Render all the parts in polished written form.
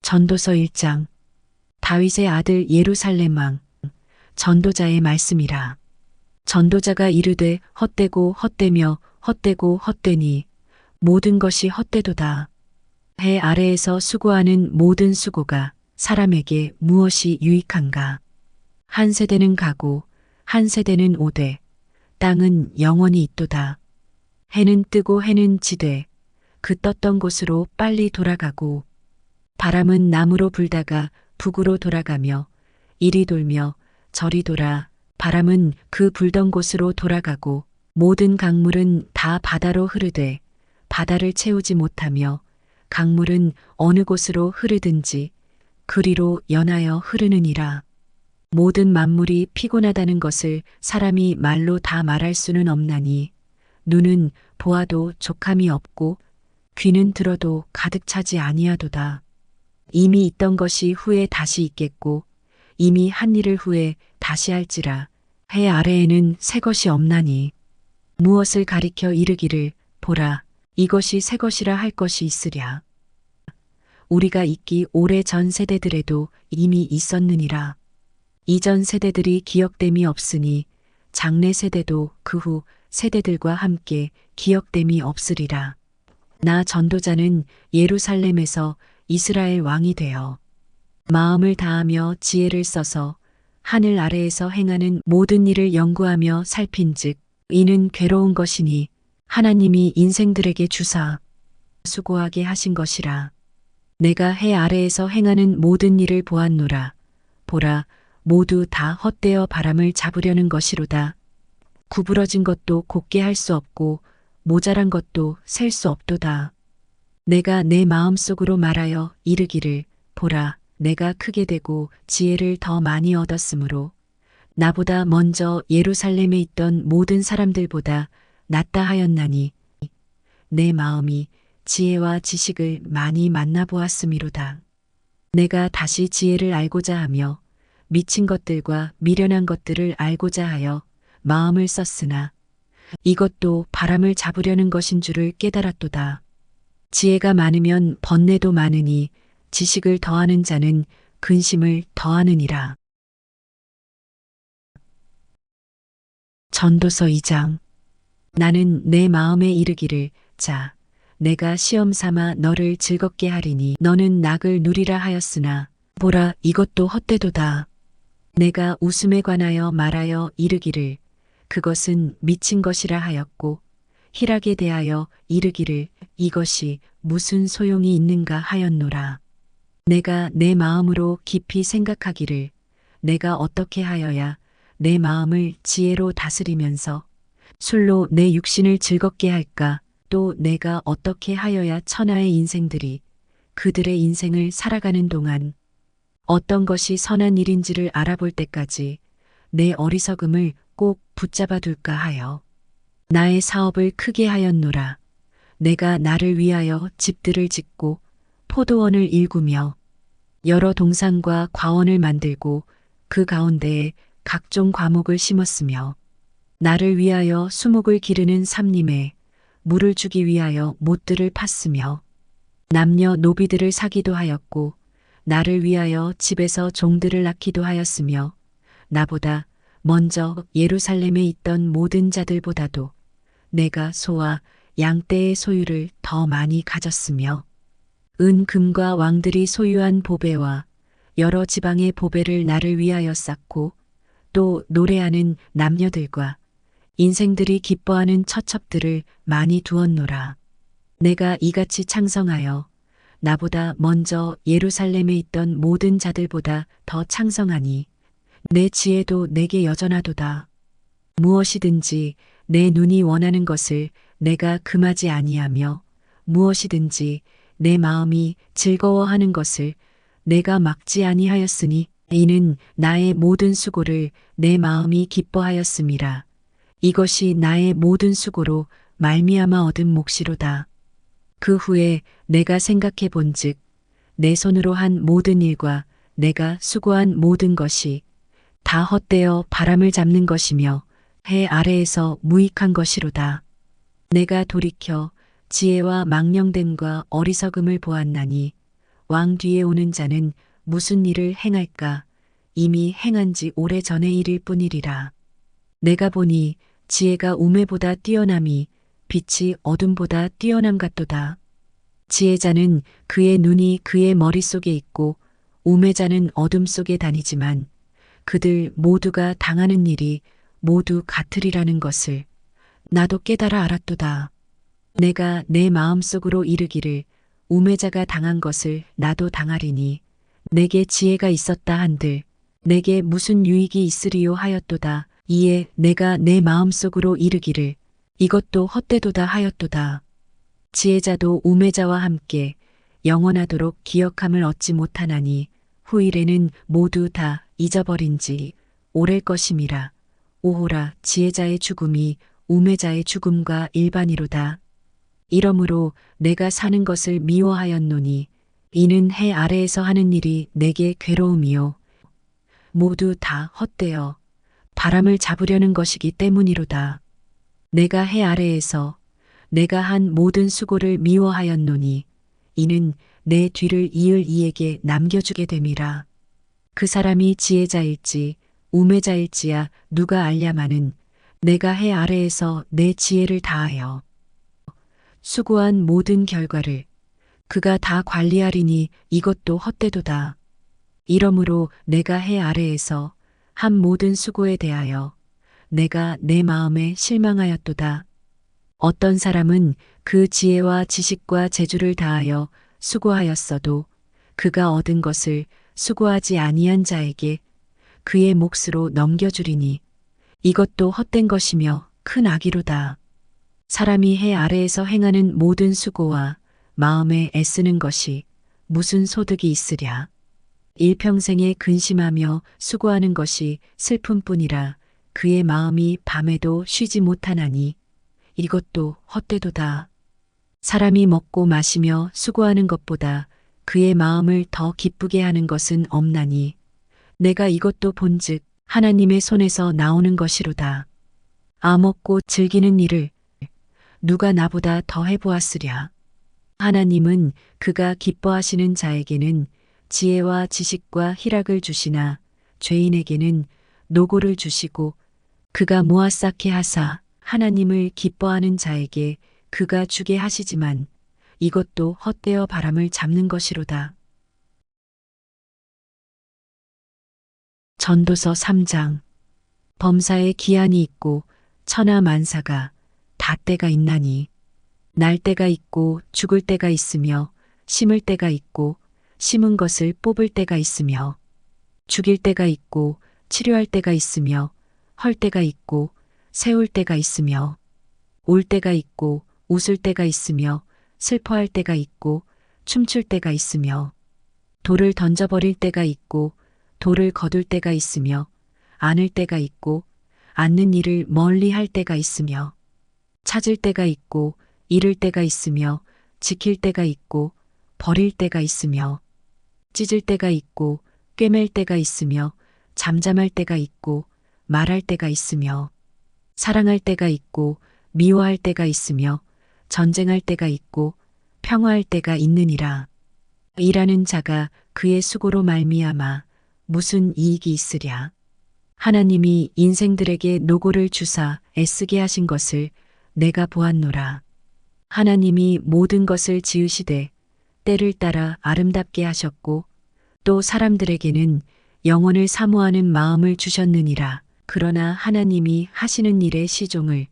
전도서 1장. 다윗의 아들 예루살렘 왕. 전도자의 말씀이라. 전도자가 이르되 헛되고 헛되며 헛되고 헛되니 모든 것이 헛되도다. 해 아래에서 수고하는 모든 수고가 사람에게 무엇이 유익한가. 한 세대는 가고 한 세대는 오되 땅은 영원히 있도다. 해는 뜨고 해는 지되 그 떴던 곳으로 빨리 돌아가고 바람은 남으로 불다가 북으로 돌아가며 이리 돌며 저리 돌아 바람은 그 불던 곳으로 돌아가고 모든 강물은 다 바다로 흐르되 바다를 채우지 못하며 강물은 어느 곳으로 흐르든지 그리로 연하여 흐르느니라. 모든 만물이 피곤하다는 것을 사람이 말로 다 말할 수는 없나니 눈은 보아도 족함이 없고 귀는 들어도 가득 차지 아니하도다. 이미 있던 것이 후에 다시 있겠고 이미 한 일을 후에 다시 할지라. 해 아래에는 새 것이 없나니 무엇을 가리켜 이르기를 보라 이것이 새 것이라 할 것이 있으랴. 우리가 있기 오래 전 세대들에도 이미 있었느니라. 이전 세대들이 기억됨이 없으니 장래 세대도 그 후 세대들과 함께 기억됨이 없으리라. 나 전도자는 예루살렘에서 이스라엘 왕이 되어 마음을 다하며 지혜를 써서 하늘 아래에서 행하는 모든 일을 연구하며 살핀즉 이는 괴로운 것이니 하나님이 인생들에게 주사 수고하게 하신 것이라. 내가 해 아래에서 행하는 모든 일을 보았노라. 보라 모두 다 헛되어 바람을 잡으려는 것이로다. 구부러진 것도 곱게 할 수 없고 모자란 것도 셀 수 없도다. 내가 내 마음속으로 말하여 이르기를 보라 내가 크게 되고 지혜를 더 많이 얻었으므로 나보다 먼저 예루살렘에 있던 모든 사람들보다 낫다 하였나니 내 마음이 지혜와 지식을 많이 만나보았음이로다. 내가 다시 지혜를 알고자 하며 미친 것들과 미련한 것들을 알고자 하여 마음을 썼으나 이것도 바람을 잡으려는 것인 줄을 깨달았도다. 지혜가 많으면 번뇌도 많으니 지식을 더하는 자는 근심을 더하느니라. 전도서 2장. 나는 내 마음에 이르기를 자 내가 시험 삼아 너를 즐겁게 하리니 너는 낙을 누리라 하였으나 보라 이것도 헛되도다. 내가 웃음에 관하여 말하여 이르기를 그것은 미친 것이라 하였고 희락에 대하여 이르기를 이것이 무슨 소용이 있는가 하였노라. 내가 내 마음으로 깊이 생각하기를 내가 어떻게 하여야 내 마음을 지혜로 다스리면서 술로 내 육신을 즐겁게 할까 또 내가 어떻게 하여야 천하의 인생들이 그들의 인생을 살아가는 동안 어떤 것이 선한 일인지를 알아볼 때까지 내 어리석음을 꼭 붙잡아 둘까 하여 나의 사업을 크게 하였노라. 내가 나를 위하여 집들을 짓고 포도원을 일구며 여러 동산과 과원을 만들고 그 가운데에 각종 과목을 심었으며 나를 위하여 수목을 기르는 삼림에 물을 주기 위하여 못들을 팠으며 남녀 노비들을 사기도 하였고 나를 위하여 집에서 종들을 낳기도 하였으며 나보다 먼저 예루살렘에 있던 모든 자들보다도 내가 소와 양떼의 소유를 더 많이 가졌으며 금과 왕들이 소유한 보배와 여러 지방의 보배를 나를 위하여 쌓고 또 노래하는 남녀들과 인생들이 기뻐하는 처첩들을 많이 두었노라. 내가 이같이 창성하여 나보다 먼저 예루살렘에 있던 모든 자들보다 더 창성하니 내 지혜도 내게 여전하도다. 무엇이든지 내 눈이 원하는 것을 내가 금하지 아니하며 무엇이든지 내 마음이 즐거워하는 것을 내가 막지 아니하였으니 이는 나의 모든 수고를 내 마음이 기뻐하였음이라. 이것이 나의 모든 수고로 말미암아 얻은 몫이로다. 그 후에 내가 생각해 본즉 내 손으로 한 모든 일과 내가 수고한 모든 것이 다 헛되어 바람을 잡는 것이며 해 아래에서 무익한 것이로다. 내가 돌이켜 지혜와 망령됨과 어리석음을 보았나니 왕 뒤에 오는 자는 무슨 일을 행할까? 이미 행한 지 오래전의 일일 뿐이리라. 내가 보니 지혜가 우매보다 뛰어남이 빛이 어둠보다 뛰어남 같도다. 지혜자는 그의 눈이 그의 머릿속에 있고 우매자는 어둠 속에 다니지만 그들 모두가 당하는 일이 모두 같으리라는 것을 나도 깨달아 알았도다. 내가 내 마음속으로 이르기를 우매자가 당한 것을 나도 당하리니 내게 지혜가 있었다 한들 내게 무슨 유익이 있으리요 하였도다. 이에 내가 내 마음속으로 이르기를 이것도 헛되도다 하였도다. 지혜자도 우매자와 함께 영원하도록 기억함을 얻지 못하나니 후일에는 모두 다 잊어버린지 오랠 것임이라. 오호라 지혜자의 죽음이 우매자의 죽음과 일반이로다. 이러므로 내가 사는 것을 미워하였노니 이는 해 아래에서 하는 일이 내게 괴로움이요 모두 다 헛되어 바람을 잡으려는 것이기 때문이로다. 내가 해 아래에서 내가 한 모든 수고를 미워하였노니 이는 내 뒤를 이을 이에게 남겨주게 됨이라. 그 사람이 지혜자일지 우매자일지야 누가 알랴마는 내가 해 아래에서 내 지혜를 다하여 수고한 모든 결과를 그가 다 관리하리니 이것도 헛되도다. 이러므로 내가 해 아래에서 한 모든 수고에 대하여 내가 내 마음에 실망하였도다. 어떤 사람은 그 지혜와 지식과 재주를 다하여 수고하였어도 그가 얻은 것을 수고하지 아니한 자에게 그의 몫으로 넘겨주리니 이것도 헛된 것이며 큰 악이로다. 사람이 해 아래에서 행하는 모든 수고와 마음에 애쓰는 것이 무슨 소득이 있으랴. 일평생에 근심하며 수고하는 것이 슬픔뿐이라 그의 마음이 밤에도 쉬지 못하나니 이것도 헛되도다. 사람이 먹고 마시며 수고하는 것보다 그의 마음을 더 기쁘게 하는 것은 없나니 내가 이것도 본즉 하나님의 손에서 나오는 것이로다. 아먹고 즐기는 일을 누가 나보다 더 해보았으랴. 하나님은 그가 기뻐하시는 자에게는 지혜와 지식과 희락을 주시나 죄인에게는 노고를 주시고 그가 모아 쌓게 하사 하나님을 기뻐하는 자에게 그가 주게 하시지만 이것도 헛되어 바람을 잡는 것이로다. 전도서 3장. 범사에 기한이 있고 천하 만사가 다 때가 있나니 날 때가 있고 죽을 때가 있으며 심을 때가 있고 심은 것을 뽑을 때가 있으며 죽일 때가 있고 치료할 때가 있으며 헐 때가 있고 세울 때가 있으며 울 때가 있고 웃을 때가 있으며 슬퍼할 때가 있고 춤출 때가 있으며 돌을 던져버릴 때가 있고 돌을 거둘 때가 있으며 안을 때가 있고 앉는 일을 멀리 할 때가 있으며 찾을 때가 있고 잃을 때가 있으며 지킬 때가 있고 버릴 때가 있으며 찢을 때가 있고 꿰맬 때가 있으며 잠잠할 때가 있고 말할 때가 있으며 사랑할 때가 있고 미워할 때가 있으며 전쟁할 때가 있고 평화할 때가 있느니라. 일하는 자가 그의 수고로 말미암아 무슨 이익이 있으랴. 하나님이 인생들에게 노고를 주사 애쓰게 하신 것을 내가 보았노라. 하나님이 모든 것을 지으시되 때를 따라 아름답게 하셨고 또 사람들에게는 영혼을 사모하는 마음을 주셨느니라. 그러나 하나님이 하시는 일의 시종을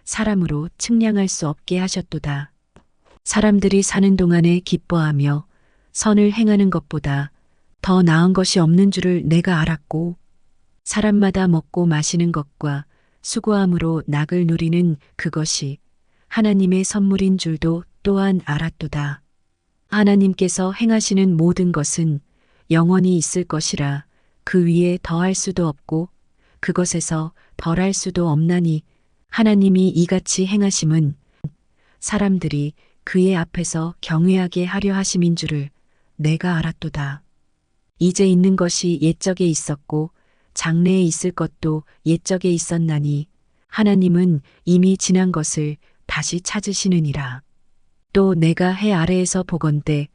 사람으로 측량할 수 없게 하셨도다. 사람들이 사는 동안에 기뻐하며 선을 행하는 것보다 더 나은 것이 없는 줄을 내가 알았고 사람마다 먹고 마시는 것과 수고함으로 낙을 누리는 그것이 하나님의 선물인 줄도 또한 알았도다. 하나님께서 행하시는 모든 것은 영원히 있을 것이라 그 위에 더할 수도 없고 그것에서 덜할 수도 없나니 하나님이 이같이 행하심은 사람들이 그의 앞에서 경외하게 하려 하심인 줄을 내가 알았도다. 이제 있는 것이 옛적에 있었고 장래에 있을 것도 옛적에 있었나니 하나님은 이미 지난 것을 다시 찾으시느니라. 또 내가 해 아래에서 보건대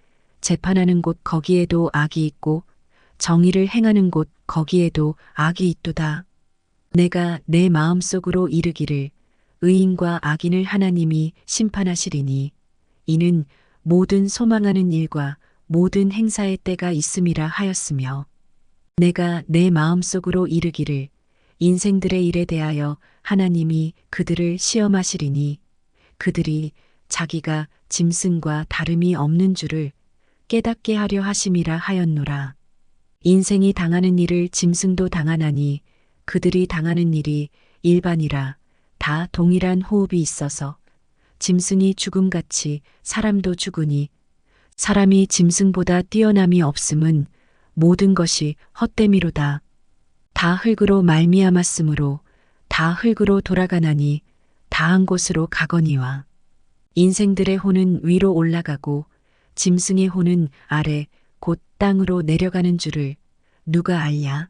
재판하는 곳 거기에도 악이 있고 정의를 행하는 곳 거기에도 악이 있도다. 내가 내 마음속으로 이르기를 의인과 악인을 하나님이 심판하시리니 이는 모든 소망하는 일과 모든 행사의 때가 있음이라 하였으며 내가 내 마음속으로 이르기를 인생들의 일에 대하여 하나님이 그들을 시험하시리니 그들이 자기가 짐승과 다름이 없는 줄을 깨닫게 하려 하심이라 하였노라. 인생이 당하는 일을 짐승도 당하나니 그들이 당하는 일이 일반이라 다 동일한 호흡이 있어서 짐승이 죽음같이 사람도 죽으니 사람이 짐승보다 뛰어남이 없음은 모든 것이 헛됨이로다. 다 흙으로 말미암았으므로 다 흙으로 돌아가나니 다 한 곳으로 가거니와 인생들의 혼은 위로 올라가고 짐승의 혼은 아래 곧 땅으로 내려가는 줄을 누가 알랴?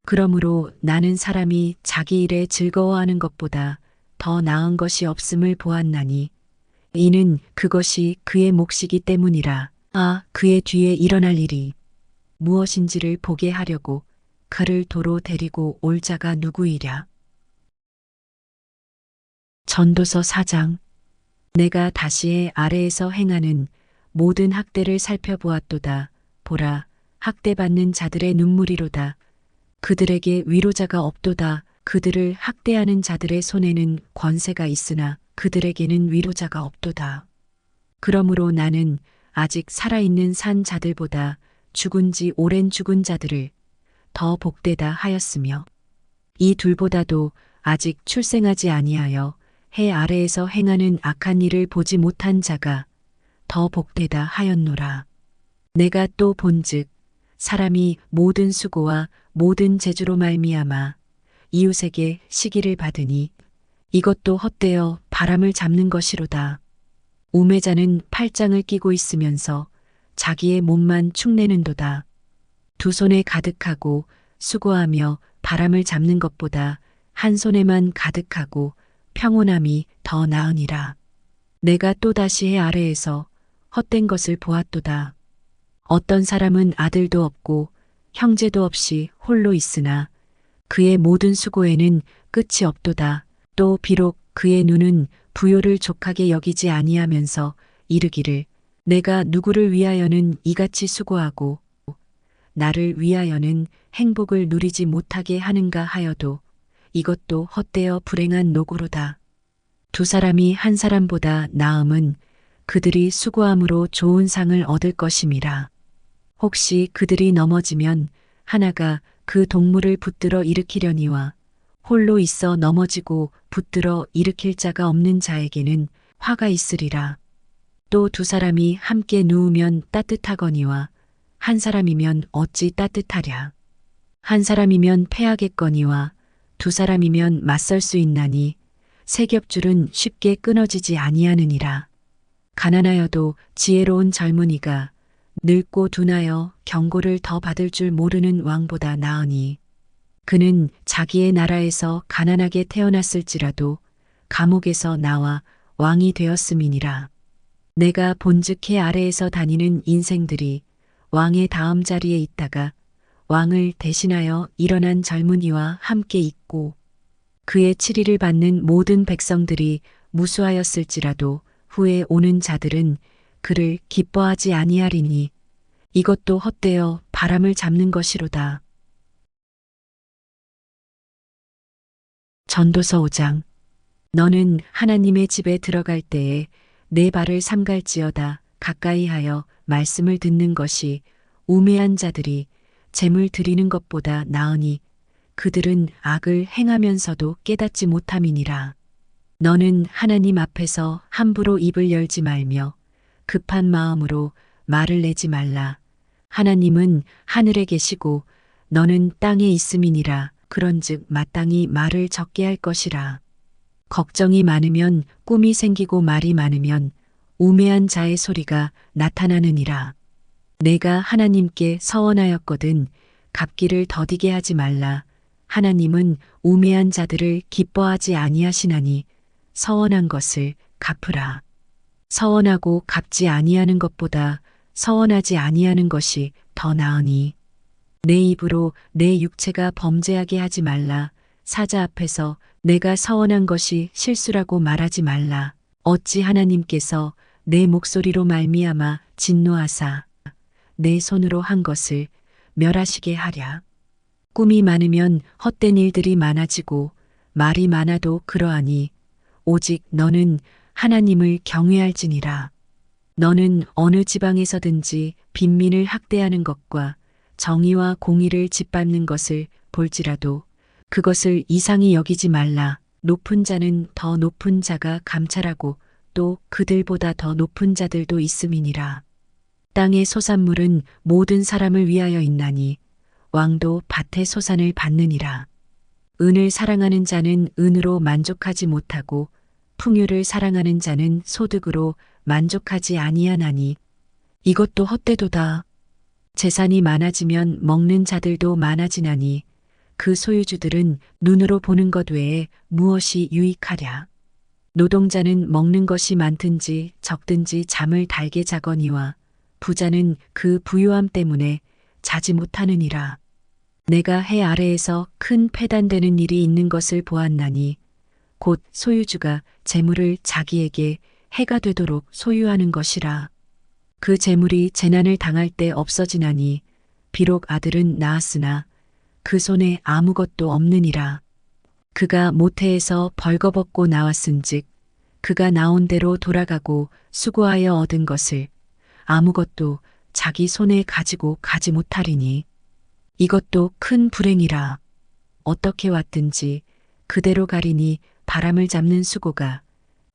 그러므로 나는 사람이 자기 일에 즐거워하는 것보다 더 나은 것이 없음을 보았나니 이는 그것이 그의 몫이기 때문이라. 그의 뒤에 일어날 일이 무엇인지를 보게 하려고 그를 도로 데리고 올 자가 누구이랴. 전도서 4장. 내가 다시의 아래에서 행하는 모든 학대를 살펴보았도다. 보라, 학대받는 자들의 눈물이로다. 그들에게 위로자가 없도다. 그들을 학대하는 자들의 손에는 권세가 있으나 그들에게는 위로자가 없도다. 그러므로 나는 아직 살아있는 산 자들보다 죽은 지 오랜 죽은 자들을 더 복되다 하였으며 이 둘보다도 아직 출생하지 아니하여 해 아래에서 행하는 악한 일을 보지 못한 자가 더 복되다 하였노라. 내가 또 본즉 사람이 모든 수고와 모든 재주로 말미암아 이웃에게 시기를 받으니 이것도 헛되어 바람을 잡는 것이로다. 우매자는 팔짱을 끼고 있으면서 자기의 몸만 축내는도다. 두 손에 가득하고 수고하며 바람을 잡는 것보다 한 손에만 가득하고 평온함이 더 나으니라. 내가 또다시 해 아래에서 헛된 것을 보았도다. 어떤 사람은 아들도 없고 형제도 없이 홀로 있으나 그의 모든 수고에는 끝이 없도다. 또 비록 그의 눈은 부요를 족하게 여기지 아니하면서 이르기를 내가 누구를 위하여는 이같이 수고하고 나를 위하여는 행복을 누리지 못하게 하는가 하여도 이것도 헛되어 불행한 노고로다. 두 사람이 한 사람보다 나음은 그들이 수고함으로 좋은 상을 얻을 것임이라. 혹시 그들이 넘어지면 하나가 그 동물을 붙들어 일으키려니와 홀로 있어 넘어지고 붙들어 일으킬 자가 없는 자에게는 화가 있으리라. 또 두 사람이 함께 누우면 따뜻하거니와 한 사람이면 어찌 따뜻하랴. 한 사람이면 패하겠거니와 두 사람이면 맞설 수 있나니 세 겹줄은 쉽게 끊어지지 아니하느니라. 가난하여도 지혜로운 젊은이가 늙고 둔하여 경고를 더 받을 줄 모르는 왕보다 나으니 그는 자기의 나라에서 가난하게 태어났을지라도 감옥에서 나와 왕이 되었음이니라. 내가 본즉 해 아래에서 다니는 인생들이 왕의 다음 자리에 있다가 왕을 대신하여 일어난 젊은이와 함께 있고 그의 치리를 받는 모든 백성들이 무수하였을지라도 후에 오는 자들은 그를 기뻐하지 아니하리니 이것도 헛되어 바람을 잡는 것이로다. 전도서 5장. 너는 하나님의 집에 들어갈 때에 내 발을 삼갈지어다. 가까이 하여 말씀을 듣는 것이 우매한 자들이 재물 드리는 것보다 나으니 그들은 악을 행하면서도 깨닫지 못함이니라. 너는 하나님 앞에서 함부로 입을 열지 말며 급한 마음으로 말을 내지 말라. 하나님은 하늘에 계시고 너는 땅에 있음이니라. 그런즉 마땅히 말을 적게 할 것이라. 걱정이 많으면 꿈이 생기고 말이 많으면 우매한 자의 소리가 나타나느니라. 내가 하나님께 서원하였거든 갚기를 더디게 하지 말라. 하나님은 우매한 자들을 기뻐하지 아니하시나니 서원한 것을 갚으라. 서원하고 갚지 아니하는 것보다 서원하지 아니하는 것이 더 나으니 내 입으로 내 육체가 범죄하게 하지 말라. 사자 앞에서 내가 서원한 것이 실수라고 말하지 말라. 어찌 하나님께서 내 목소리로 말미암아 진노하사 내 손으로 한 것을 멸하시게 하랴. 꿈이 많으면 헛된 일들이 많아지고 말이 많아도 그러하니 오직 너는 하나님을 경외할지니라. 너는 어느 지방에서든지 빈민을 학대하는 것과 정의와 공의를 짓밟는 것을 볼지라도 그것을 이상히 여기지 말라. 높은 자는 더 높은 자가 감찰하고 또 그들보다 더 높은 자들도 있음이니라. 땅의 소산물은 모든 사람을 위하여 있나니 왕도 밭의 소산을 받느니라. 은을 사랑하는 자는 은으로 만족하지 못하고 풍요를 사랑하는 자는 소득으로 만족하지 아니하나니 이것도 헛되도다. 재산이 많아지면 먹는 자들도 많아지나니 그 소유주들은 눈으로 보는 것 외에 무엇이 유익하랴. 노동자는 먹는 것이 많든지 적든지 잠을 달게 자거니와 부자는 그 부유함 때문에 자지 못하느니라. 내가 해 아래에서 큰 패단되는 일이 있는 것을 보았나니 곧 소유주가 재물을 자기에게 해가 되도록 소유하는 것이라. 그 재물이 재난을 당할 때 없어지나니 비록 아들은 낳았으나 그 손에 아무것도 없느니라. 그가 모태에서 벌거벗고 나왔은즉 그가 나온 대로 돌아가고 수고하여 얻은 것을 아무것도 자기 손에 가지고 가지 못하리니 이것도 큰 불행이라. 어떻게 왔든지 그대로 가리니 바람을 잡는 수고가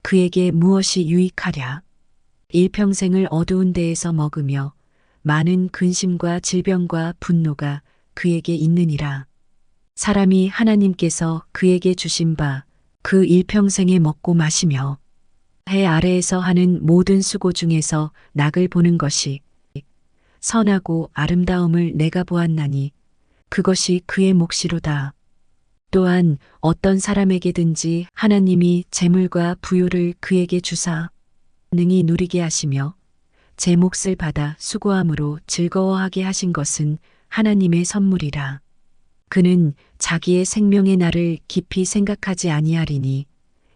그에게 무엇이 유익하랴. 일평생을 어두운 데에서 먹으며 많은 근심과 질병과 분노가 그에게 있느니라. 사람이 하나님께서 그에게 주신 바 그 일평생에 먹고 마시며 해 아래에서 하는 모든 수고 중에서 낙을 보는 것이 선하고 아름다움을 내가 보았나니 그것이 그의 몫이로다. 또한 어떤 사람에게든지 하나님이 재물과 부요를 그에게 주사 능히 누리게 하시며 제 몫을 받아 수고함으로 즐거워하게 하신 것은 하나님의 선물이라. 그는 자기의 생명의 날을 깊이 생각하지 아니하리니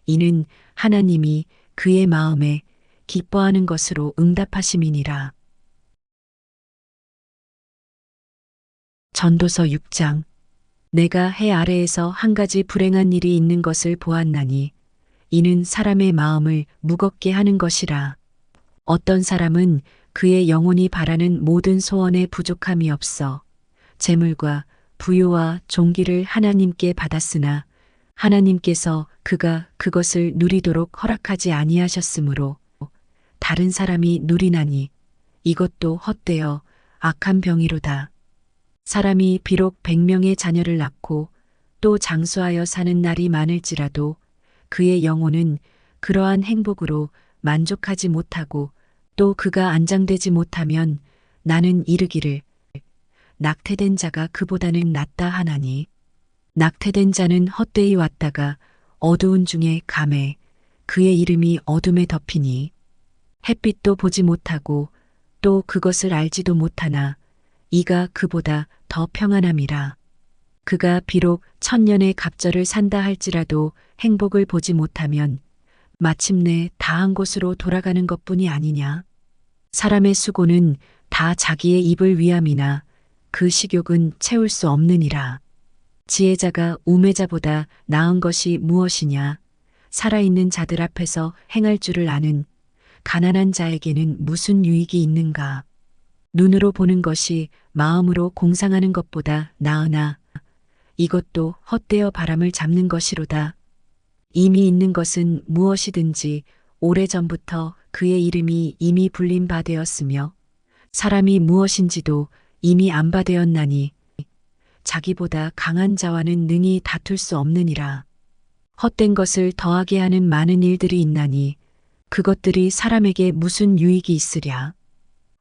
이는 하나님이 그의 마음에 기뻐하는 것으로 응답하심이니라. 전도서 6장. 내가 해 아래에서 한 가지 불행한 일이 있는 것을 보았나니 이는 사람의 마음을 무겁게 하는 것이라. 어떤 사람은 그의 영혼이 바라는 모든 소원에 부족함이 없어 재물과 부요와 존귀를 하나님께 받았으나 하나님께서 그가 그것을 누리도록 허락하지 아니하셨으므로 다른 사람이 누리나니 이것도 헛되어 악한 병이로다. 사람이 비록 100명의 자녀를 낳고 또 장수하여 사는 날이 많을지라도 그의 영혼은 그러한 행복으로 만족하지 못하고 또 그가 안장되지 못하면 나는 이르기를 낙태된 자가 그보다는 낫다 하나니 낙태된 자는 헛되이 왔다가 어두운 중에 감에 그의 이름이 어둠에 덮이니 햇빛도 보지 못하고 또 그것을 알지도 못하나 이가 그보다 더 평안함이라. 그가 비록 1000년의 갑절을 산다 할지라도 행복을 보지 못하면 마침내 다한 곳으로 돌아가는 것뿐이 아니냐. 사람의 수고는 다 자기의 입을 위함이나 그 식욕은 채울 수 없느니라. 지혜자가 우매자보다 나은 것이 무엇이냐. 살아있는 자들 앞에서 행할 줄을 아는 가난한 자에게는 무슨 유익이 있는가. 눈으로 보는 것이 마음으로 공상하는 것보다 나으나 이것도 헛되어 바람을 잡는 것이로다. 이미 있는 것은 무엇이든지 오래전부터 그의 이름이 이미 불린 바 되었으며 사람이 무엇인지도 이미 안 바 되었나니 자기보다 강한 자와는 능히 다툴 수 없느니라. 헛된 것을 더하게 하는 많은 일들이 있나니 그것들이 사람에게 무슨 유익이 있으랴.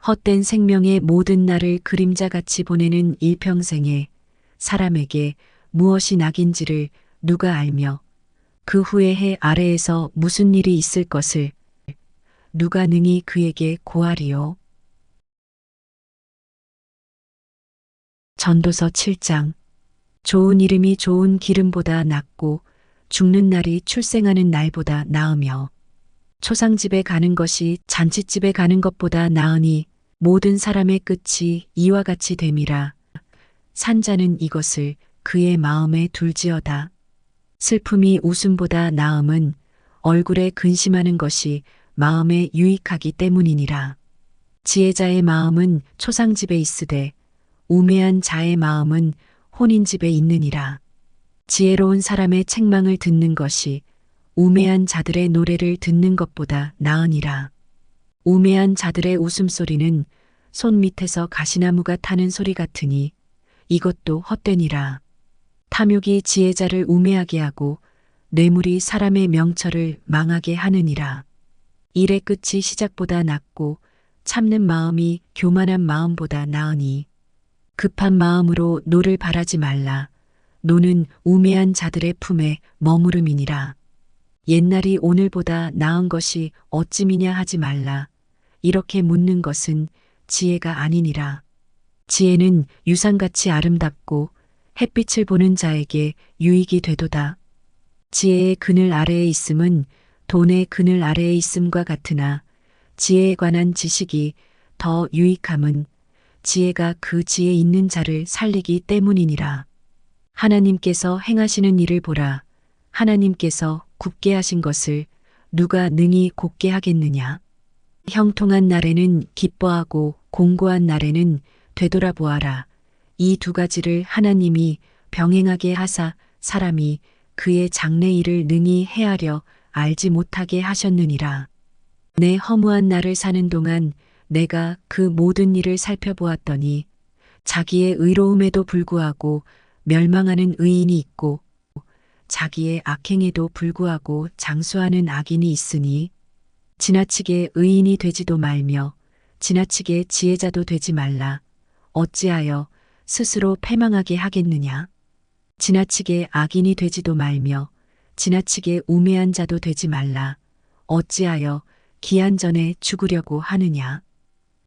헛된 생명의 모든 날을 그림자같이 보내는 일평생에 사람에게 무엇이 낙인지를 누가 알며 그 후에 해 아래에서 무슨 일이 있을 것을 누가 능히 그에게 고하리요. 전도서 7장. 좋은 이름이 좋은 기름보다 낫고 죽는 날이 출생하는 날보다 나으며 초상집에 가는 것이 잔치집에 가는 것보다 나으니 모든 사람의 끝이 이와 같이 됨이라. 산자는 이것을 그의 마음에 둘지어다. 슬픔이 웃음보다 나음은 얼굴에 근심하는 것이 마음에 유익하기 때문이니라. 지혜자의 마음은 초상집에 있으되 우매한 자의 마음은 혼인집에 있느니라. 지혜로운 사람의 책망을 듣는 것이 우매한 자들의 노래를 듣는 것보다 나으니라. 우매한 자들의 웃음소리는 손 밑에서 가시나무가 타는 소리 같으니 이것도 헛되니라. 탐욕이 지혜자를 우매하게 하고 뇌물이 사람의 명철을 망하게 하느니라. 일의 끝이 시작보다 낫고 참는 마음이 교만한 마음보다 나으니 급한 마음으로 노를 바라지 말라. 노는 우매한 자들의 품에 머무름이니라. 옛날이 오늘보다 나은 것이 어찌미냐 하지 말라. 이렇게 묻는 것은 지혜가 아니니라. 지혜는 유산같이 아름답고 햇빛을 보는 자에게 유익이 되도다. 지혜의 그늘 아래에 있음은 돈의 그늘 아래에 있음과 같으나 지혜에 관한 지식이 더 유익함은 지혜가 그 지혜 있는 자를 살리기 때문이니라. 하나님께서 행하시는 일을 보라. 하나님께서 굽게 하신 것을 누가 능히 곱게 하겠느냐. 형통한 날에는 기뻐하고 공고한 날에는 되돌아보아라. 이 두 가지를 하나님이 병행하게 하사 사람이 그의 장래 일을 능히 헤아려 알지 못하게 하셨느니라. 내 허무한 날을 사는 동안 내가 그 모든 일을 살펴보았더니 자기의 의로움에도 불구하고 멸망하는 의인이 있고 자기의 악행에도 불구하고 장수하는 악인이 있으니 지나치게 의인이 되지도 말며 지나치게 지혜자도 되지 말라. 어찌하여 스스로 패망하게 하겠느냐. 지나치게 악인이 되지도 말며 지나치게 우매한 자도 되지 말라. 어찌하여 기한 전에 죽으려고 하느냐.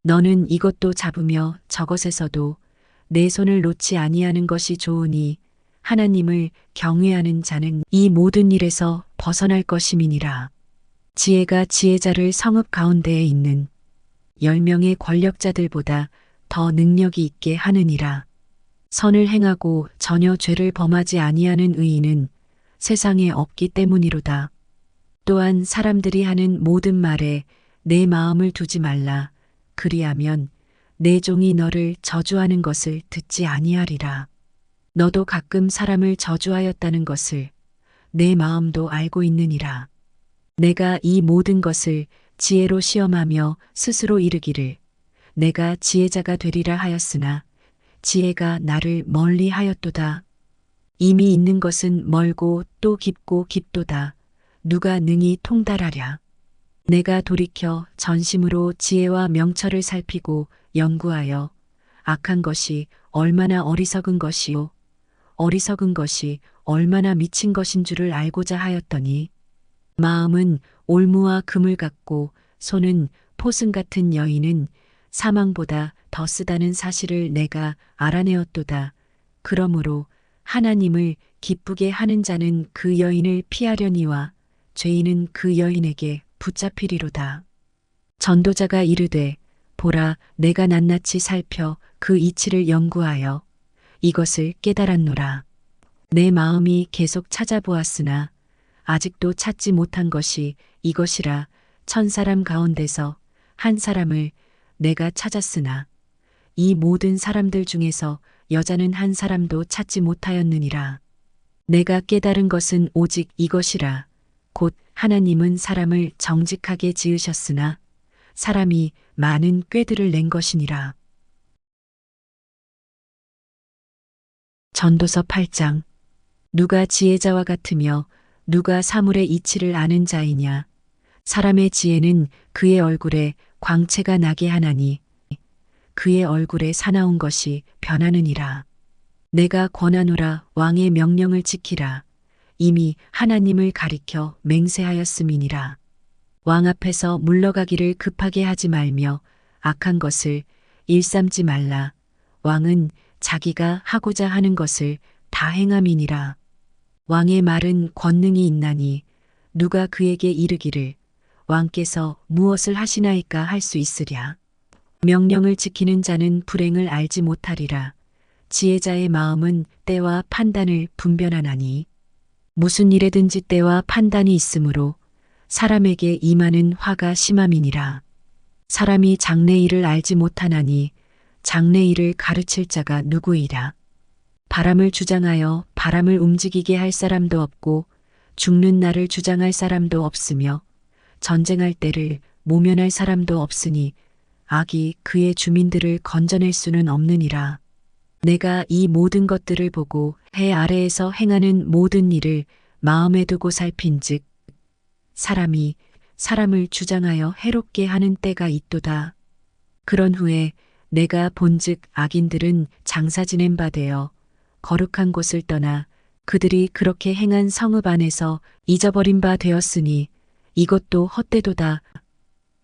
너는 이것도 잡으며 저것에서도 내 손을 놓지 아니하는 것이 좋으니 하나님을 경외하는 자는 이 모든 일에서 벗어날 것임이니라. 지혜가 지혜자를 성읍 가운데에 있는 10명의 권력자들보다 더 능력이 있게 하느니라. 선을 행하고 전혀 죄를 범하지 아니하는 의인은 세상에 없기 때문이로다. 또한 사람들이 하는 모든 말에 내 마음을 두지 말라. 그리하면 내 종이 너를 저주하는 것을 듣지 아니하리라. 너도 가끔 사람을 저주하였다는 것을 내 마음도 알고 있느니라. 내가 이 모든 것을 지혜로 시험하며 스스로 이르기를 내가 지혜자가 되리라 하였으나 지혜가 나를 멀리 하였도다. 이미 있는 것은 멀고 또 깊고 깊도다. 누가 능히 통달하랴. 내가 돌이켜 전심으로 지혜와 명철을 살피고 연구하여 악한 것이 얼마나 어리석은 것이요 어리석은 것이 얼마나 미친 것인 줄을 알고자 하였더니 마음은 올무와 금을 같고 손은 포승 같은 여인은 사망보다 더 쓰다는 사실을 내가 알아내었도다. 그러므로 하나님을 기쁘게 하는 자는 그 여인을 피하려니와 죄인은 그 여인에게 붙잡히리로다. 전도자가 이르되 보라 내가 낱낱이 살펴 그 이치를 연구하여 이것을 깨달았노라. 내 마음이 계속 찾아보았으나 아직도 찾지 못한 것이 이것이라. 1000사람 가운데서 한 사람을 내가 찾았으나 이 모든 사람들 중에서 여자는 한 사람도 찾지 못하였느니라. 내가 깨달은 것은 오직 이것이라. 곧 하나님은 사람을 정직하게 지으셨으나 사람이 많은 꾀들을 낸 것이니라. 전도서 8장. 누가 지혜자와 같으며 누가 사물의 이치를 아는 자이냐. 사람의 지혜는 그의 얼굴에 광채가 나게 하나니 그의 얼굴에 사나운 것이 변하느니라. 내가 권하노라. 왕의 명령을 지키라. 이미 하나님을 가리켜 맹세하였음이니라. 왕 앞에서 물러가기를 급하게 하지 말며 악한 것을 일삼지 말라. 왕은 자기가 하고자 하는 것을 다 행함이니라. 왕의 말은 권능이 있나니 누가 그에게 이르기를 왕께서 무엇을 하시나이까 할 수 있으랴. 명령을 지키는 자는 불행을 알지 못하리라. 지혜자의 마음은 때와 판단을 분별하나니 무슨 일에든지 때와 판단이 있으므로 사람에게 임하는 화가 심함이니라. 사람이 장래일을 알지 못하나니 장래일을 가르칠 자가 누구이랴. 바람을 주장하여 바람을 움직이게 할 사람도 없고 죽는 날을 주장할 사람도 없으며 전쟁할 때를 모면할 사람도 없으니 악이 그의 주민들을 건져낼 수는 없느니라. 내가 이 모든 것들을 보고 해 아래에서 행하는 모든 일을 마음에 두고 살핀즉 사람이 사람을 주장하여 해롭게 하는 때가 있도다. 그런 후에 내가 본즉 악인들은 장사 지낸 바 되어 거룩한 곳을 떠나 그들이 그렇게 행한 성읍 안에서 잊어버린 바 되었으니 이것도 헛되도다.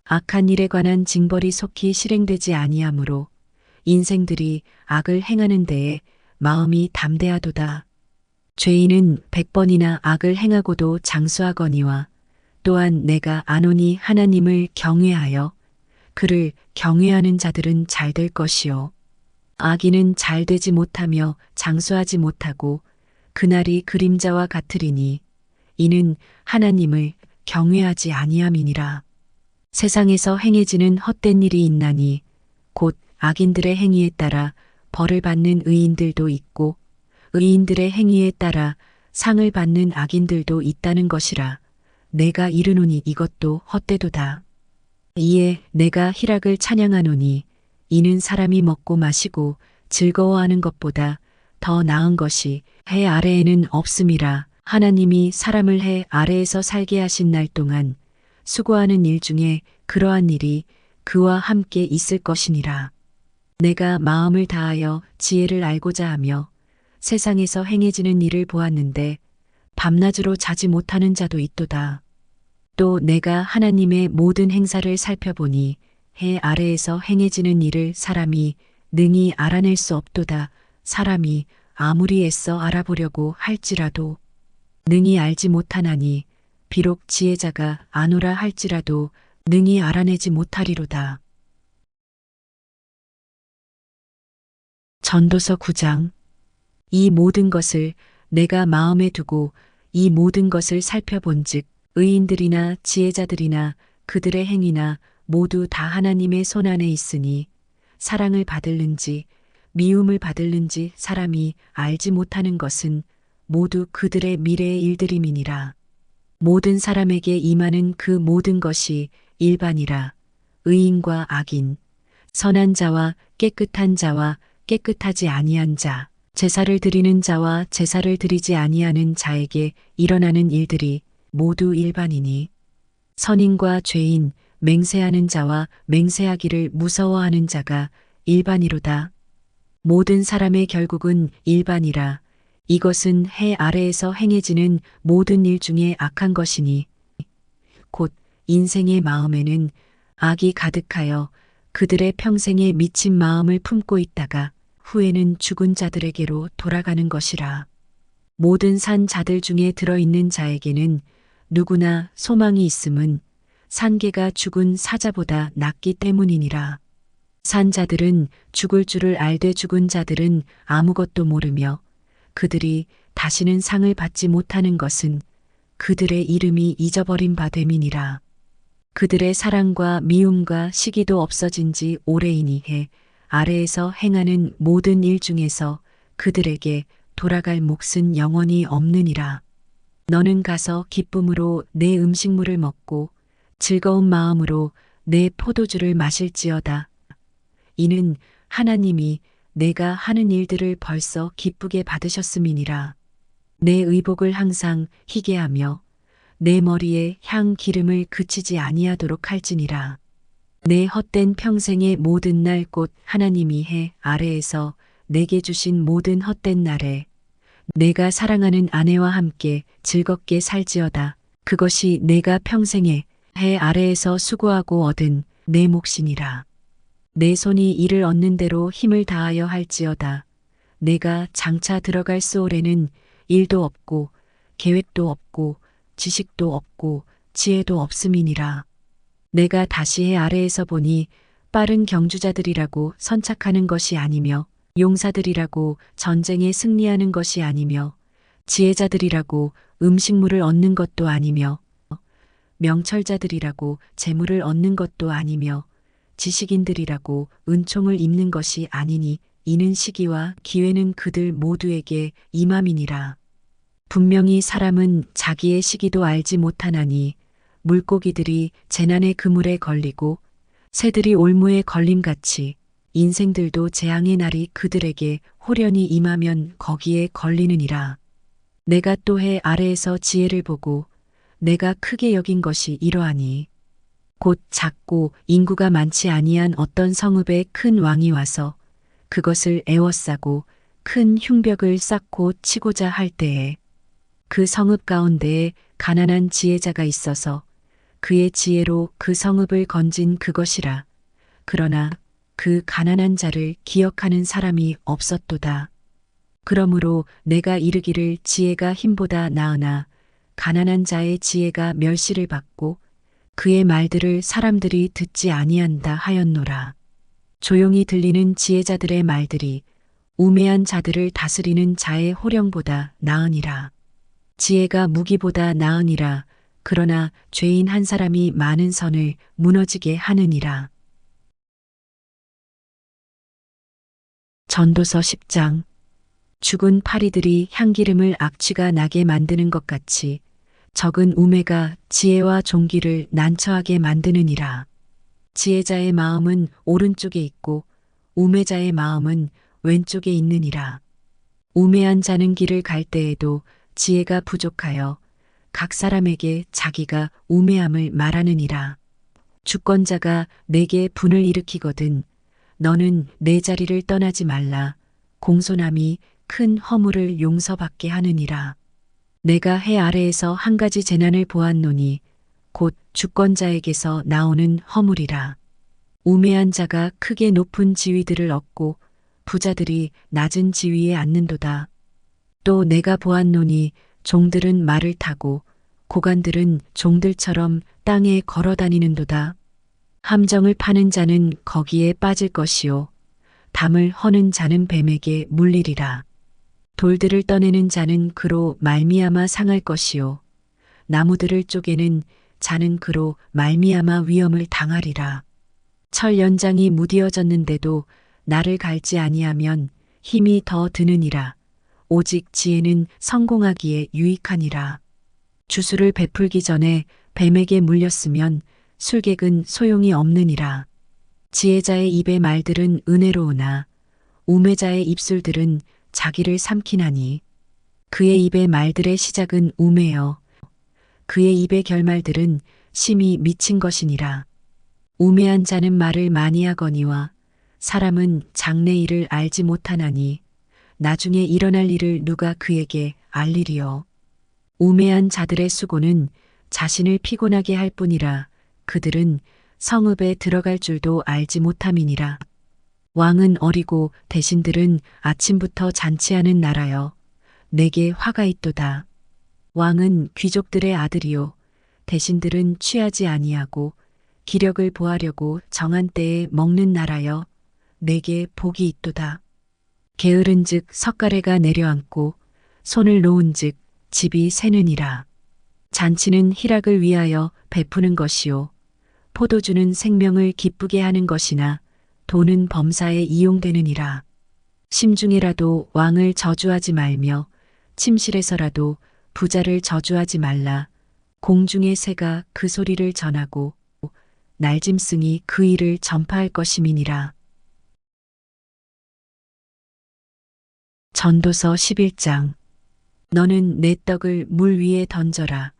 악한 일에 관한 징벌이 속히 실행되지 아니하므로 인생들이 악을 행하는 데에 마음이 담대하도다. 죄인은 100번이나 악을 행하고도 장수하거니와 또한 내가 아노니 하나님을 경외하여 그를 경외하는 자들은 잘 될 것이요. 악인은 잘 되지 못하며 장수하지 못하고 그날이 그림자와 같으리니 이는 하나님을 경외하지 아니함이니라. 세상에서 행해지는 헛된 일이 있나니 곧 악인들의 행위에 따라 벌을 받는 의인들도 있고 의인들의 행위에 따라 상을 받는 악인들도 있다는 것이라. 내가 이르노니 이것도 헛되도다. 이에 내가 희락을 찬양하노니 이는 사람이 먹고 마시고 즐거워하는 것보다 더 나은 것이 해 아래에는 없음이라. 하나님이 사람을 해 아래에서 살게 하신 날 동안 수고하는 일 중에 그러한 일이 그와 함께 있을 것이니라. 내가 마음을 다하여 지혜를 알고자 하며 세상에서 행해지는 일을 보았는데 밤낮으로 자지 못하는 자도 있도다. 또 내가 하나님의 모든 행사를 살펴보니 해 아래에서 행해지는 일을 사람이 능히 알아낼 수 없도다. 사람이 아무리 애써 알아보려고 할지라도 능히 알지 못하나니 비록 지혜자가 아노라 할지라도 능히 알아내지 못하리로다. 전도서 9장. 이 모든 것을 내가 마음에 두고 이 모든 것을 살펴본즉 의인들이나 지혜자들이나 그들의 행위나 모두 다 하나님의 손안에 있으니 사랑을 받을는지 미움을 받을는지 사람이 알지 못하는 것은 모두 그들의 미래의 일들임이니라. 모든 사람에게 임하는 그 모든 것이 일반이라. 의인과 악인, 선한 자와 깨끗한 자와 깨끗하지 아니한 자, 제사를 드리는 자와 제사를 드리지 아니하는 자에게 일어나는 일들이 모두 일반이니 선인과 죄인, 맹세하는 자와 맹세하기를 무서워하는 자가 일반이로다. 모든 사람의 결국은 일반이라. 이것은 해 아래에서 행해지는 모든 일 중에 악한 것이니 곧 인생의 마음에는 악이 가득하여 그들의 평생에 미친 마음을 품고 있다가 후에는 죽은 자들에게로 돌아가는 것이라. 모든 산 자들 중에 들어있는 자에게는 누구나 소망이 있음은 산개가 죽은 사자보다 낫기 때문이니라. 산 자들은 죽을 줄을 알되 죽은 자들은 아무것도 모르며 그들이 다시는 상을 받지 못하는 것은 그들의 이름이 잊어버린 바 됨이니라. 그들의 사랑과 미움과 시기도 없어진 지 오래이니 해 아래에서 행하는 모든 일 중에서 그들에게 돌아갈 몫은 영원히 없느니라. 너는 가서 기쁨으로 내 음식물을 먹고 즐거운 마음으로 내 포도주를 마실지어다. 이는 하나님이 내가 하는 일들을 벌써 기쁘게 받으셨음이니라. 내 의복을 항상 희게 하며 내 머리에 향 기름을 그치지 아니하도록 할지니라. 내 헛된 평생의 모든 날 곧 하나님이 해 아래에서 내게 주신 모든 헛된 날에 내가 사랑하는 아내와 함께 즐겁게 살지어다. 그것이 내가 평생에 해 아래에서 수고하고 얻은 내 몫이니라. 내 손이 이를 얻는 대로 힘을 다하여 할지어다. 내가 장차 들어갈 수올에는 일도 없고 계획도 없고 지식도 없고 지혜도 없음이니라. 내가 다시 해 아래에서 보니 빠른 경주자들이라고 선착하는 것이 아니며 용사들이라고 전쟁에 승리하는 것이 아니며 지혜자들이라고 음식물을 얻는 것도 아니며 명철자들이라고 재물을 얻는 것도 아니며 지식인들이라고 은총을 입는 것이 아니니 이는 시기와 기회는 그들 모두에게 임함이니라. 분명히 사람은 자기의 시기도 알지 못하나니 물고기들이 재난의 그물에 걸리고 새들이 올무에 걸림같이 인생들도 재앙의 날이 그들에게 호련히 임하면 거기에 걸리느니라. 내가 또 해 아래에서 지혜를 보고 내가 크게 여긴 것이 이러하니 곧 작고 인구가 많지 아니한 어떤 성읍에 큰 왕이 와서 그것을 에워싸고 큰 흉벽을 쌓고 치고자 할 때에 그 성읍 가운데에 가난한 지혜자가 있어서 그의 지혜로 그 성읍을 건진 그것이라. 그러나 그 가난한 자를 기억하는 사람이 없었도다. 그러므로 내가 이르기를 지혜가 힘보다 나으나 가난한 자의 지혜가 멸시를 받고 그의 말들을 사람들이 듣지 아니한다 하였노라. 조용히 들리는 지혜자들의 말들이 우매한 자들을 다스리는 자의 호령보다 나으니라. 지혜가 무기보다 나으니라. 그러나 죄인 한 사람이 많은 선을 무너지게 하느니라. 전도서 10장. 죽은 파리들이 향기름을 악취가 나게 만드는 것 같이 적은 우매가 지혜와 존귀를 난처하게 만드느니라. 지혜자의 마음은 오른쪽에 있고 우매자의 마음은 왼쪽에 있느니라. 우매한 자는 길을 갈 때에도 지혜가 부족하여 각 사람에게 자기가 우매함을 말하느니라. 주권자가 내게 분을 일으키거든 너는 내 자리를 떠나지 말라. 공손함이 큰 허물을 용서받게 하느니라. 내가 해 아래에서 한 가지 재난을 보았노니 곧 주권자에게서 나오는 허물이라. 우매한 자가 크게 높은 지위들을 얻고 부자들이 낮은 지위에 앉는도다. 또 내가 보았노니 종들은 말을 타고 고관들은 종들처럼 땅에 걸어 다니는도다. 함정을 파는 자는 거기에 빠질 것이요 담을 허는 자는 뱀에게 물리리라. 돌들을 떠내는 자는 그로 말미암아 상할 것이요 나무들을 쪼개는 자는 그로 말미암아 위험을 당하리라. 철 연장이 무디어졌는데도 나를 갈지 아니하면 힘이 더 드느니라. 오직 지혜는 성공하기에 유익하니라. 주술을 베풀기 전에 뱀에게 물렸으면 술객은 소용이 없느니라. 지혜자의 입의 말들은 은혜로우나 우매자의 입술들은 자기를 삼키나니 그의 입의 말들의 시작은 우매여 그의 입의 결말들은 심히 미친 것이니라. 우매한 자는 말을 많이 하거니와 사람은 장래 일을 알지 못하나니 나중에 일어날 일을 누가 그에게 알리리요. 우매한 자들의 수고는 자신을 피곤하게 할 뿐이라 그들은 성읍에 들어갈 줄도 알지 못함이니라. 왕은 어리고 대신들은 아침부터 잔치하는 나라여 내게 화가 있도다. 왕은 귀족들의 아들이요 대신들은 취하지 아니하고 기력을 보하려고 정한 때에 먹는 나라여 내게 복이 있도다. 게으른즉 석가래가 내려앉고 손을 놓은즉 집이 새느니라. 잔치는 희락을 위하여 베푸는 것이요 포도주는 생명을 기쁘게 하는 것이나 돈은 범사에 이용되느니라. 심중에라도 왕을 저주하지 말며 침실에서라도 부자를 저주하지 말라. 공중의 새가 그 소리를 전하고 날짐승이 그 일을 전파할 것임이니라. 전도서 11장. 너는 내 떡을 물 위에 던져라.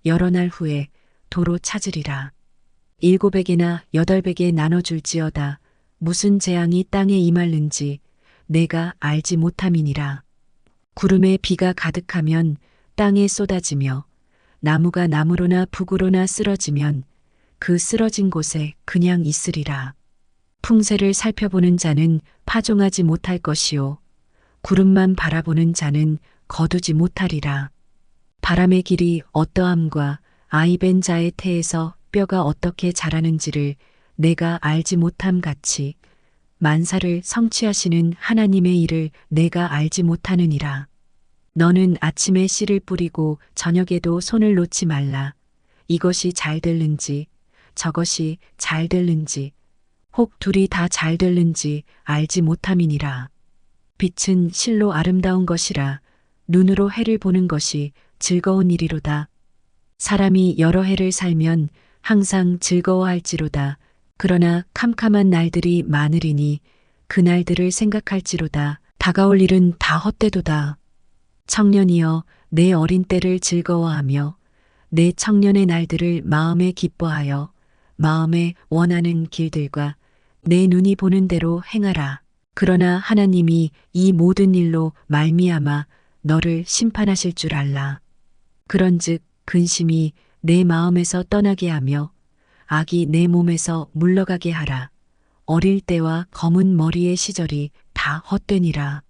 여러 날 후에 도로 찾으리라. 7에게나 8에게 나눠줄지어다. 무슨 재앙이 땅에 임할는지 내가 알지 못함이니라. 구름에 비가 가득하면 땅에 쏟아지며 나무가 나무로나 북으로나 쓰러지면 그 쓰러진 곳에 그냥 있으리라. 풍세를 살펴보는 자는 파종하지 못할 것이요 구름만 바라보는 자는 거두지 못하리라. 바람의 길이 어떠함과 아이벤 자의 태에서 뼈가 어떻게 자라는지를 내가 알지 못함 같이 만사를 성취하시는 하나님의 일을 내가 알지 못하느니라. 너는 아침에 씨를 뿌리고 저녁에도 손을 놓지 말라. 이것이 잘 될는지 저것이 잘 될는지 혹 둘이 다 잘 될는지 알지 못함이니라. 빛은 실로 아름다운 것이라 눈으로 해를 보는 것이 즐거운 일이로다. 사람이 여러 해를 살면 항상 즐거워할지로다. 그러나 캄캄한 날들이 많으리니 그 날들을 생각할지로다. 다가올 일은 다 헛되도다. 청년이여 내 어린 때를 즐거워하며 내 청년의 날들을 마음에 기뻐하여 마음에 원하는 길들과 내 눈이 보는 대로 행하라. 그러나 하나님이 이 모든 일로 말미암아 너를 심판하실 줄 알라. 그런즉 근심이 내 마음에서 떠나게 하며 악이 내 몸에서 물러가게 하라. 어릴 때와 검은 머리의 시절이 다 헛되니라.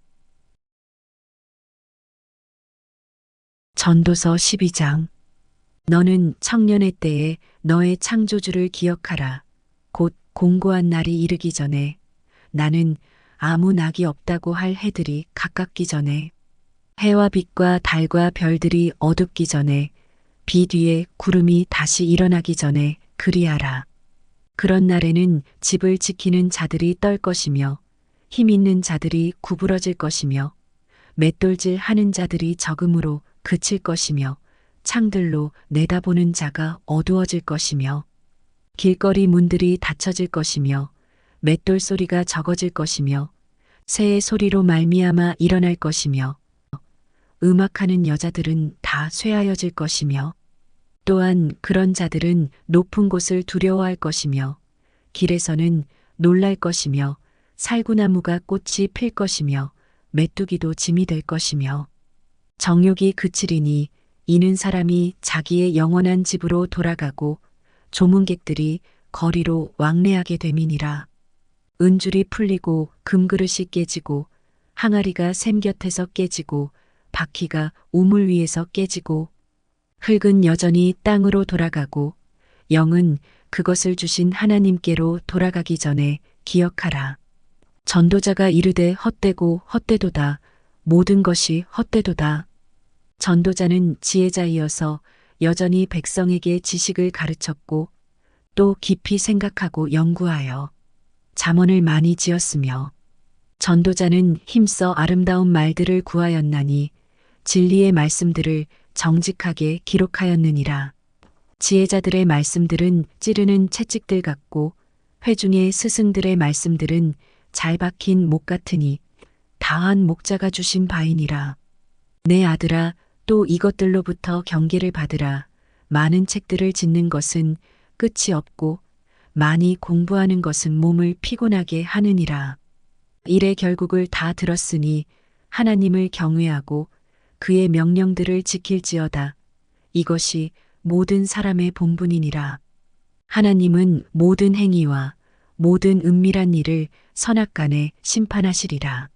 전도서 12장. 너는 청년의 때에 너의 창조주를 기억하라. 곧 공고한 날이 이르기 전에 나는 아무 낙이 없다고 할 해들이 가깝기 전에 해와 빛과 달과 별들이 어둡기 전에 비 뒤에 구름이 다시 일어나기 전에 그리하라. 그런 날에는 집을 지키는 자들이 떨 것이며 힘 있는 자들이 구부러질 것이며 맷돌질 하는 자들이 적음으로 그칠 것이며 창들로 내다보는 자가 어두워질 것이며 길거리 문들이 닫혀질 것이며 맷돌 소리가 적어질 것이며 새의 소리로 말미암아 일어날 것이며 음악하는 여자들은 다 쇠하여질 것이며 또한 그런 자들은 높은 곳을 두려워할 것이며 길에서는 놀랄 것이며 살구나무가 꽃이 필 것이며 메뚜기도 짐이 될 것이며 정욕이 그치리니 이는 사람이 자기의 영원한 집으로 돌아가고 조문객들이 거리로 왕래하게 됨이니라. 은줄이 풀리고 금그릇이 깨지고 항아리가 샘 곁에서 깨지고 바퀴가 우물 위에서 깨지고 흙은 여전히 땅으로 돌아가고 영은 그것을 주신 하나님께로 돌아가기 전에 기억하라. 전도자가 이르되 헛되고 헛되도다. 모든 것이 헛되도다. 전도자는 지혜자이어서 여전히 백성에게 지식을 가르쳤고 또 깊이 생각하고 연구하여 잠언을 많이 지었으며 전도자는 힘써 아름다운 말들을 구하였나니 진리의 말씀들을 정직하게 기록하였느니라. 지혜자들의 말씀들은 찌르는 채찍들 같고 회중의 스승들의 말씀들은 잘 박힌 목 같으니 다한 목자가 주신 바이니라. 내 아들아 또 이것들로부터 경계를 받으라. 많은 책들을 짓는 것은 끝이 없고 많이 공부하는 것은 몸을 피곤하게 하느니라. 일의 결국을 다 들었으니 하나님을 경외하고 그의 명령들을 지킬지어다. 이것이 모든 사람의 본분이니라. 하나님은 모든 행위와 모든 은밀한 일을 선악간에 심판하시리라.